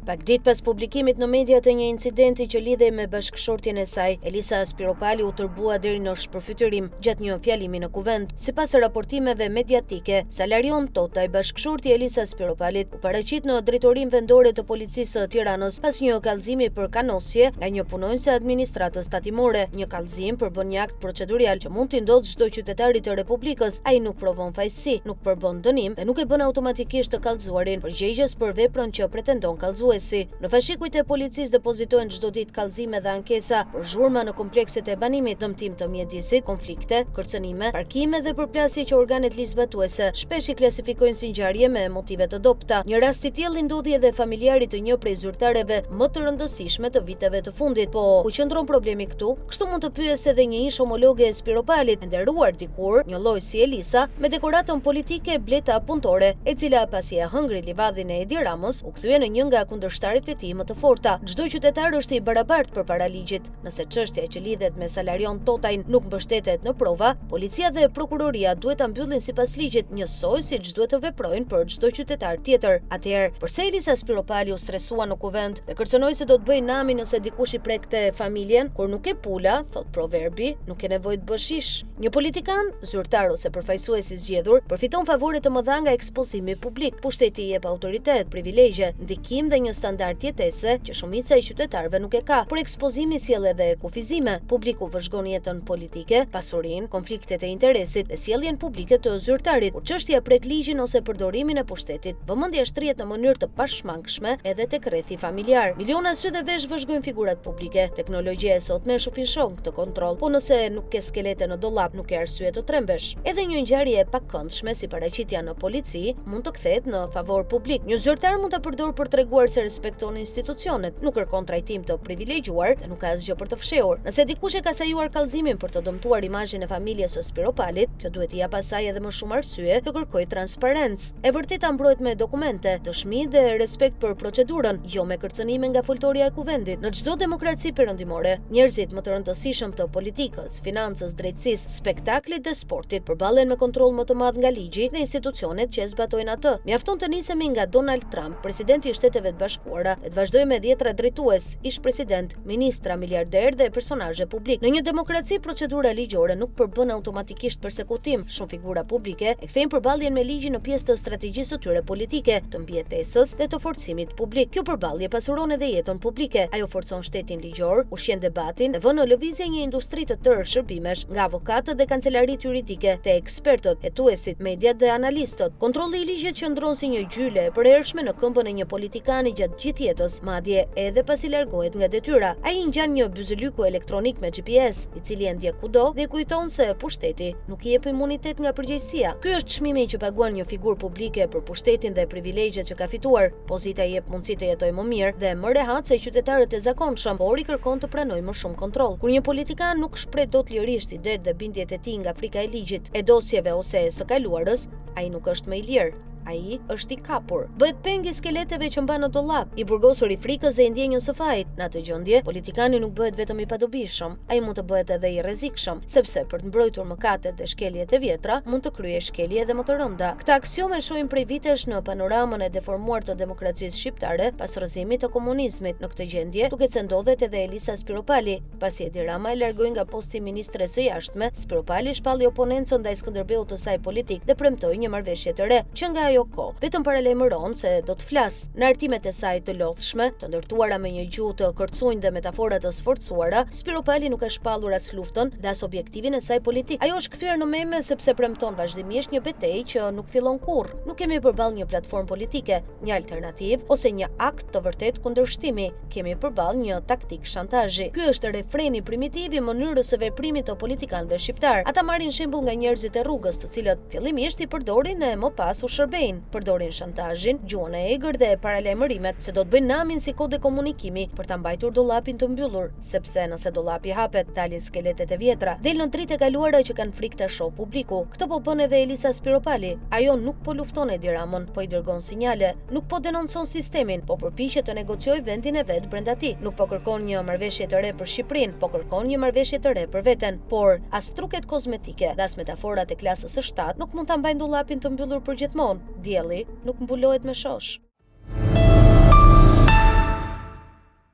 Pak ditë pas publikimit në media të një incidenti që lidhej me bashkëshortjen e saj, Elisa Spiropali u tërbua deri në shpërfytyrim gjatë një fjalimi në kuvend. Sipas raportimeve mediatike, Salarion Totaj, bashkëshorti i Elisa Spiropalit, u paraqit në drejtorinë vendore të policisë së Tiranës pas një kallëzimi për kanosje nga një punonjëse administratës tatimore, një kallëzim për bën një akt procedurial që mund t'i ndodhë çdo qytetari të Republikës. Ai nuk provon fajësi, nuk përbën dënim dhe nuk e bën automatikisht të kallëzuarin përgjegjës për veprën që pretendon kallëzuesi. Në fashikujt e policisë depozitojnë çdo ditë kallëzime dhe ankesa për zhurma në komplekset e banimit, dëmtim të mjedisit, konflikte, kërcënime, parkime dhe përplasje që organet ligjzbatuese shpesh i klasifikojnë si ngjarje me motive të dobta. Një rast i tillë ndodhi edhe familjarit të një prej zyrtareve më të rëndësishme të viteve të fundit. Po, ku qëndron problemi këtu? Kështu mund të pyes edhe një ish homologe e Spiropalit, nderuar dikur, një lloj si Elisa, me dekoratën politike Bleta Puntore, e cila pasi e hëngri livadhin e Edi Ramës, u kthye në një nga kundërshtarit e tij më të forta. Çdo qytetar është i barabartë përpara ligjit. Nëse çështja që lidhet me Salarion Totajn nuk mbështetet në prova, policia dhe prokuroria duhet ta mbyllin sipas ligjit, njësoj siç duhet të veprojnë për çdo qytetar tjetër. Atëherë, përse Elisa Spiropali u stresua në kuvend dhe kërcënoi se do të bëjë nami nëse dikush i prekte familjen, kur nuk e pula, thot proverbi, nuk e nevojë të bësh ish. Një politikan, zyrtar ose përfaqësues i zgjedhur, përfiton favore të mëdha nga ekspozimi publik. Pushteti i jep autoritet, privilegje, ndikim dhe një standard jetese që shumica e qytetarëve nuk e ka. Por ekspozimi sjell edhe kufizime. Publiku vëzhgon jetën politike, pasurinë, konfliktet e interesit dhe sjelljen publike të zyrtarit. Kur çështja prek ligjin ose përdorimin e pushtetit, vëmendja shtrihet në mënyrë të pashmangshme edhe tek rrethi familjar. Miliona sy dhe vesh vëzhgojnë figurat publike. Teknologjia e sotme shufin shok të kontroll, po nëse nuk ke skelete në dollap, nuk ke arsye të trembesh. Edhe një ngjarje e pakëndshme si paraqitja në polici mund të kthehet në favor publik. Një zyrtar mund ta përdorë për treguar se respekton institucionet, nuk kërkon trajtim të privilegjuar dhe nuk ka asgjë për të fshehur. Nëse dikush e ka sajuar kallëzimin për të dëmtuar imazhin e familjes së Spiropalit, kjo duhet i jap asaj edhe më shumë arsye të kërkojë transparencë. E vërteta mbrohet me dokumente, dëshmi dhe respekt për procedurën, jo me kërcënime nga foltoria e kuvendit. Në çdo demokraci perëndimore, njerëzit më të rëndësishëm të politikës, financës, drejtësisë, spektaklit dhe sportit përballen me kontroll më të madh nga ligji dhe institucionet që e zbatojnë atë. Mjafton të nisemi nga Donald Trump, presidenti i Shteteve të Bashkuara, dhe të vazhdojmë me dhjetra drejtues, ish president, ministra, miliarder dhe personazhe publik. Në një demokraci, procedura ligjore nuk përbën automatikisht përsekutim. Shumë figura publike e kthejnë përballjen me ligjin në pjesë të strategjisë së tyre politike, të mbijetesës dhe të forcimit publik. Kjo përballje pasuron edhe jetën publike. Ajo forcon shtetin ligjor, ushqen debatin dhe vën në lëvizje një industri të tërë shërbimesh, nga avokatët dhe kancelarit juridike, te ekspertët, hetuesit, mediat dhe analistët. Kontrolli i ligjit qëndron si një gjyle e përhershme në këmbën e një politikani gjatë gjithë jetës, madje edhe pasi largohet nga detyra. Ai ngjan një byzëlyku elektronik me GPS, i cili e ndjek kudo dhe kujton se pushteti nuk i jep imunitet nga përgjegjësia. Ky është çmimi që paguan një figurë publike për pushtetin dhe privilegjet që ka fituar. Pozita i jep mundësi të jetojë më mirë dhe më rehat se qytetarët e zakonshëm, por i kërkon të pranojë më shumë kontroll. Kur një politikan nuk shpreh dot lirisht idetë dhe bindjet e tij nga frika e ligjit, e dosjeve ose së kaluarës, ai nuk është më i lirë. Ai është i kapur. Bëhet peng i skeleteve që mban në dollap, i burgosur i frikës dhe i ndjenjës së fajit. Në atë gjendje, politikani nuk bëhet vetëm i padobishëm, ai mund të bëhet edhe i rrezikshëm, sepse për të mbrojtur mëkatet dhe shkeljet e vjetra, mund të kryejë shkelje edhe më të rënda. Këta aksiome shohin prej vitesh në panoramën e deformuar të demokracisë shqiptare pas rrëzimit të komunizmit. Në këtë gjendje, duket se ndodhet edhe Elisa Spiropali. Pasi Edi Rama e largoi nga posti ministres së jashtme, Spiropali shpalli oponencën ndaj Skënderbeut të saj politik dhe premtoi një marrëveshje të re, që nga ajo kohë vetëm paralajmëron se do të flas. Në artimet e saj të lodhshme, të ndërtuara me një gjuhë të kërcunjë dhe metafora të sforcuara, Spiropali nuk ka shpallur as luftën dhe as objektivin e saj politik. Ajo është kthyer në meme sepse premton vazhdimisht një betejë që nuk fillon kurrë. Nuk kemi përballë një platformë politike, një alternativë ose një akt të vërtet kundërshtimi. Kemi përballë një taktik shantazhi. Ky është refreni primitiv i mënyrës së veprimit të politikanëve shqiptar. Ata marrin shembull nga njerëzit e rrugës, të cilët fillimisht i përdorin e më pas u shërbejnë. Përdorin shantazhin, gjuhën e egër dhe paralajmërimet se do të bëjnë namin si kode komunikimi për ta mbajtur dollapin të mbyllur, sepse nëse dollapi hapet, dalin skeletet e vjetra, del në dritë e kaluara që kanë frikë ta shoh publiku. Këtë po bën edhe Elisa Spiropali. Ajo nuk po lufton Edi Ramën, po i dërgon sinjale, nuk po denoncon sistemin, po përpiqet të negociojë vendin e vet brenda tij. Nuk po kërkon një marrëveshje të re për Shqipërinë, po kërkon një marrëveshje të re për veten. Por as truket kozmetike dhe as metaforat e klasës së 7 nuk mund ta mbajnë dollapin të mbyllur përgjithmonë. Dielli nuk mbulohet me shosh.